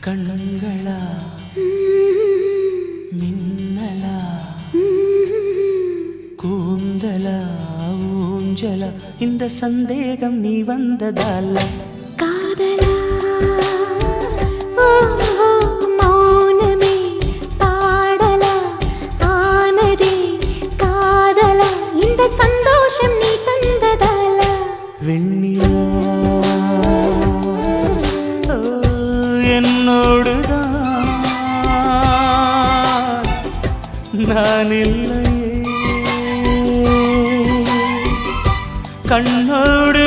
கண்களா மின்னலா கூந்தலா ஊஞ்சலா இந்த சந்தேகம் நீ வந்ததால காதலா மௌனமே பாடலா ஆனதே காதலா இந்த சந்தோஷம் நீ தந்ததால வெண்ணிலா என்னோடுதான் நான் இல்லையே கண்ணோடு